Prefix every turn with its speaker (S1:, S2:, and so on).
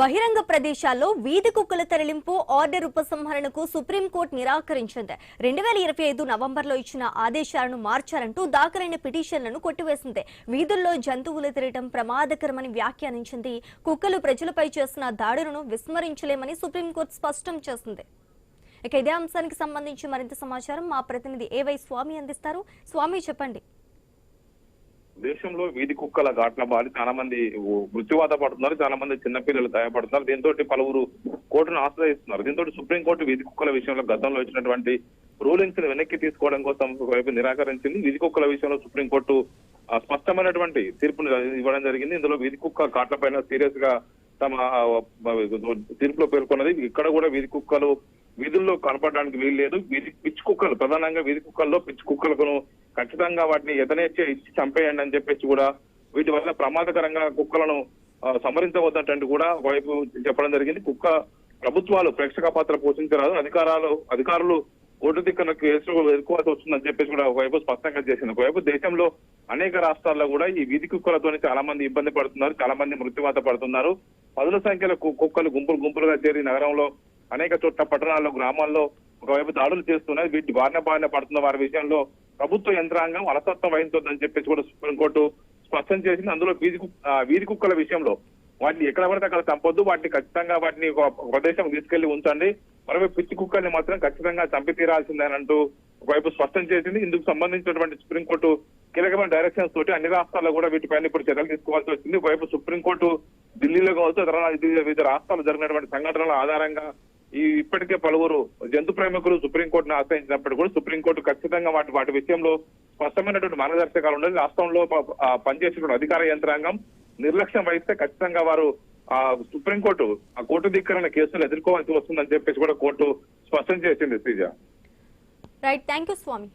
S1: బహిరంగ ప్రదేశాల్లో వీధి కుక్కల తరలింపు ఆర్డర్ ఉపసంహరణకు సుప్రీంకోర్టు నిరాకరించింది. 2025 నవంబర్లో ఇచ్చిన ఆదేశాలను మార్చారంటూ దాఖలైన పిటిషన్లను కొట్టివేసింది. వీధుల్లో జంతువులు తిరగడం ప్రమాదకరమని వ్యాఖ్యానించింది. కుక్కలు ప్రజలపై చేసిన దాడులను విస్మరించలేమని సుప్రీంకోర్టు స్పష్టం చేసింది. ఇక ఇదే అంశానికి సంబంధించి మరింత సమాచారం మా ప్రతినిధి ఏవై స్వామి అందిస్తారు. స్వామి, చెప్పండి.
S2: దేశంలో వీధి కుక్కల ఘాట్ల బారి చాలా మంది మృత్యువాత పడుతున్నారు, చాలా మంది చిన్నపిల్లలు గాయపడుతున్నారు. దీంతో పలువురు కోర్టును ఆశ్రయిస్తున్నారు. దీంతో సుప్రీంకోర్టు వీధి కుక్కల విషయంలో గతంలో ఇచ్చినటువంటి రూలింగ్స్ ని వెనక్కి తీసుకోవడం కోసం ఒకవైపు నిరాకరించింది. వీధి కుక్కల విషయంలో సుప్రీంకోర్టు స్పష్టమైనటువంటి తీర్పును ఇవ్వడం జరిగింది. ఇందులో వీధి కుక్క ఘాట్ల పైన సీరియస్ గా తమ తీర్పులో పేర్కొన్నది. ఇక్కడ కూడా వీధి కుక్కలు వీధుల్లో కనపడడానికి వీలు లేదు. పిచ్చి కుక్కలు, ప్రధానంగా వీధి కుక్కల్లో పిచ్చి కుక్కలను ఖచ్చితంగా వాటిని ఎదనేచ్చే ఇచ్చి చంపేయండి అని చెప్పేసి కూడా వీటి వల్ల ప్రమాదకరంగా కుక్కలను సంహరించవద్దంటే కూడా ఒకవైపు చెప్పడం జరిగింది. కుక్క ప్రభుత్వాలు ప్రేక్షక పాత్ర పోషించరాదు, అధికారులు ఓటు దిక్కున కేసులు ఎదుర్కోవాల్సి వస్తుందని చెప్పేసి కూడా ఒకవైపు స్పష్టంగా చేసింది. ఒకవైపు దేశంలో అనేక రాష్ట్రాల్లో కూడా ఈ వీధి కుక్కలతో చాలా మంది ఇబ్బంది పడుతున్నారు, చాలా మంది మృత్యువాత పడుతున్నారు. పదుల సంఖ్యలో కుక్కలు గుంపులుగా చేరి నగరంలో అనేక చోట్ల పట్టణాల్లో గ్రామాల్లో ఒకవైపు దాడులు చేస్తున్నాయి. వీటి బారిన పడుతున్న వారి విషయంలో ప్రభుత్వ యంత్రాంగం అలసత్వం వహించొద్దని చెప్పేసి కూడా సుప్రీంకోర్టు స్పష్టం చేసింది. అందులో వీధి కుక్కల విషయంలో వాటిని ఎక్కడ పడితే అక్కడ చంపొద్దు, వాటిని ఖచ్చితంగా వాటిని ఒక ప్రదేశం తీసుకెళ్లి ఉంచండి, మరోవైపు పిచ్చి కుక్కల్ని మాత్రం ఖచ్చితంగా చంపి తీరాల్సిందేనంటూ ఒకవైపు స్పష్టం చేసింది. ఇందుకు సంబంధించినటువంటి సుప్రీంకోర్టు కీలకమైన డైరెక్షన్స్ తోటి అన్ని రాష్ట్రాల్లో కూడా వీటిపైన ఇప్పుడు చర్యలు తీసుకోవాల్సి వచ్చింది. ఒకవైపు సుప్రీంకోర్టు ఢిల్లీలో కావచ్చు, వివిధ రాష్ట్రాల్లో జరిగినటువంటి సంఘటనల ఆధారంగా ఇప్పటికే పలువురు జంతు ప్రేమికులు సుప్రీంకోర్టును ఆశ్రయించినప్పటికీ కూడా సుప్రీంకోర్టు ఖచ్చితంగా వాటి విషయంలో స్పష్టమైనటువంటి మార్గదర్శకాలు ఉండాలి. రాష్ట్రంలో పనిచేసినటువంటి అధికార యంత్రాంగం నిర్లక్ష్యం వహిస్తే ఖచ్చితంగా వారు సుప్రీంకోర్టు కోర్టు ధిక్కరణ కేసులు ఎదుర్కోవాల్సి వస్తుందని చెప్పేసి కూడా కోర్టు స్పష్టం చేసింది. Sreeja.
S1: Right, thank you Swamy.